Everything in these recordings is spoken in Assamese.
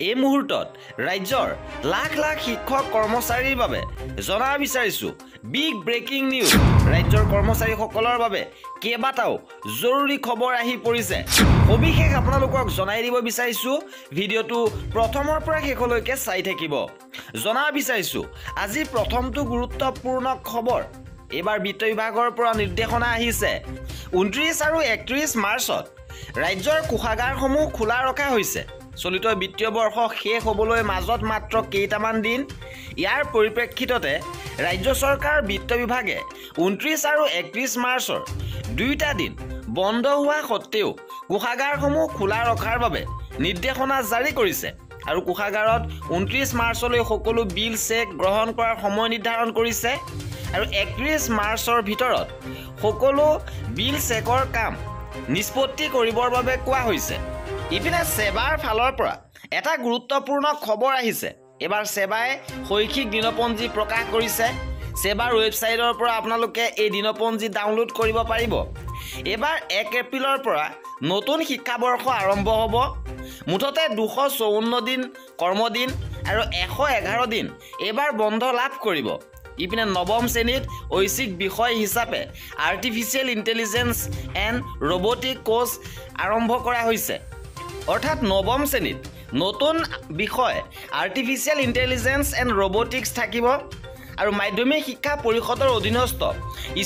এই মুহূৰ্তত ৰাজ্যৰ লাখ লাখ শিক্ষক কৰ্মচাৰীৰ বাবে জনা বিচাৰিছো বিগ ব্ৰেকিং নিউজ ৰাজ্যৰ কৰ্মচাৰীসকলৰ বাবে কেইবাটাও জৰুৰী খবৰ আহি পৰিছে সবিশেষ আপোনালোকক জনাই দিব বিচাৰিছো ভিডিঅটো প্ৰথমৰ পৰা শেষলৈকে চাই থাকিব জনা বিচাৰিছো আজি প্ৰথমটো গুৰুত্বপূৰ্ণ খবৰ এবাৰ বিত্ত বিভাগৰ পৰা নিৰ্দেশনা আহিছে 29 আৰু 31 মাৰ্চত ৰাজ্যৰ কোষাগাৰসমূহ খোলা ৰখা হৈছে চলিত বিত্তীয় বৰ্ষ শেষ হ'বলৈ মাজত মাত্ৰ কেইটামান দিন ইয়াৰ পৰিপ্ৰেক্ষিততে ৰাজ্য চৰকাৰ বিত্ত বিভাগে 29 আৰু 31 মাৰ্চৰ দুইটা দিন বন্ধ হোৱা সত্ত্বেও কোষাগাৰসমূহ খোলা ৰখাৰ বাবে নিৰ্দেশনা জাৰি কৰিছে আৰু কোষাগাৰত 29 মাৰ্চলৈ সকলো বিল চেক গ্ৰহণ কৰাৰ সময় নিৰ্ধাৰণ কৰিছে আৰু 31 মাৰ্চৰ ভিতৰত সকলো বিল চেকৰ কাম নিষ্পত্তি কৰিবৰ বাবে কোৱা হৈছে ইপিনে সেৱাৰ ফালৰ পৰা এটা গুৰুত্বপূৰ্ণ খবৰ আহিছে এবাৰ সেৱাই শৈক্ষিক দিনপঞ্জী প্ৰকাশ কৰিছে সেৱাৰ ৱেবছাইটৰ পৰা আপোনালোকে এই দিনপঞ্জী ডাউনলোড কৰিব পাৰিব এবাৰ 1 এপ্ৰিলৰ পৰা নতুন শিক্ষাবৰ্ষ আৰম্ভ হ'ব মুঠতে 254 দিন কৰ্মদিন আৰু 111 দিন এবাৰ বন্ধ লাভ কৰিব ইপিনে নৱম শ্ৰেণীত ঐচ্ছিক বিষয় হিচাপে artificial intelligence and robotic course আৰম্ভ কৰা হৈছে অৰ্থাৎ নৱম শ্ৰেণীত নতুন বিষয় আৰ্টিফিচিয়েল ইন্টেলিজেন্স এণ্ড ৰবটিক্স থাকিব আৰু মাধ্যমিক শিক্ষা পৰিষদৰ অধীনস্থ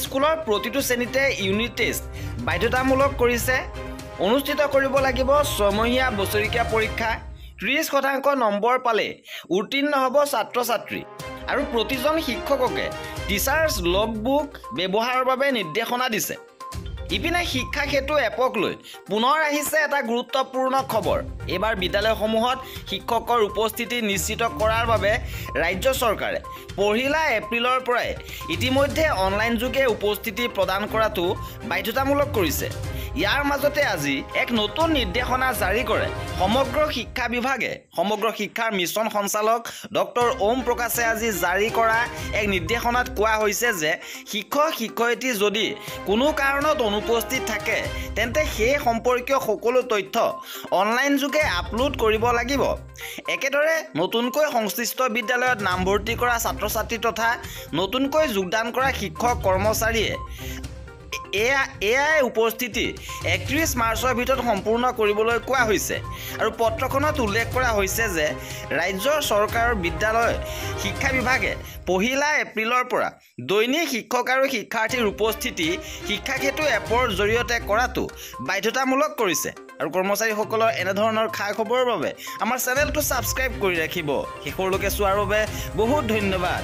স্কুলৰ প্ৰতিটো শ্ৰেণীতে ইউনিট টেষ্ট বাধ্যতামূলক কৰিছে অনুষ্ঠিত কৰিব লাগিব ছমহীয়া বছৰীয়া পৰীক্ষা 30% নম্বৰ পালে উত্তীৰ্ণ হ'ব ছাত্ৰ ছাত্ৰী আৰু প্ৰতিজন শিক্ষককে টিচাৰ্ছ লগবুক ব্যৱহাৰৰ বাবে নিৰ্দেশনা দিছে ইপিনে শিক্ষা সেতু এপক লৈ পুনৰ আহিছে এটা গুৰুত্বপূৰ্ণ খবৰ এবাৰ বিদ্যালয়সমূহত শিক্ষকৰ উপস্থিতি নিশ্চিত কৰাৰ বাবে ৰাজ্য চৰকাৰে পহিলা এপ্ৰিলৰ পৰাই ইতিমধ্যে অনলাইন যোগে উপস্থিতি প্ৰদান কৰাটো বাধ্যতামূলক কৰিছে ইয়াৰ মাজতে আজি এক নতুন নিৰ্দেশনা জাৰি কৰে সমগ্ৰ শিক্ষা বিভাগে সমগ্ৰ শিক্ষাৰ মিছন সঞ্চালক ডক্টৰ ওম প্ৰকাশে আজি জাৰি কৰা এক নিৰ্দেশনাত কোৱা হৈছে যে শিক্ষক শিক্ষয়িত্ৰী যদি কোনো কাৰণত অনুপস্থিত থাকে তেন্তে সেই সম্পৰ্কীয় সকলো তথ্য অনলাইন যোগে আপলোড কৰিব লাগিব একেদৰে নতুনকৈ সংশ্লিষ্ট বিদ্যালয়ত নামভৰ্তি কৰা ছাত্ৰ ছাত্ৰী তথা নতুনকৈ যোগদান কৰা শিক্ষক কৰ্মচাৰীয়ে এআই উপস্থিতি 31 মাৰ্চৰ ভিতৰত সম্পূৰ্ণ কৰিবলৈ কোৱা হৈছে আৰু পত্ৰখনত উল্লেখ কৰা হৈছে যে ৰাজ্য চৰকাৰৰ বিদ্যালয় শিক্ষা বিভাগে পহিলা এপ্ৰিলৰ পৰা দৈনিক শিক্ষক আৰু শিক্ষাৰ্থীৰ উপস্থিতি শিক্ষা সেতু এপৰ জৰিয়তে কৰাটো বাধ্যতামূলক কৰিছে আৰু কৰ্মচাৰীসকলৰ এনে ধৰণৰ খা খবৰৰ বাবে আমাৰ চেনেলটো ছাবস্ক্ৰাইব কৰি ৰাখিব শেষৰলৈকে চোৱাৰ বাবে বহুত ধন্যবাদ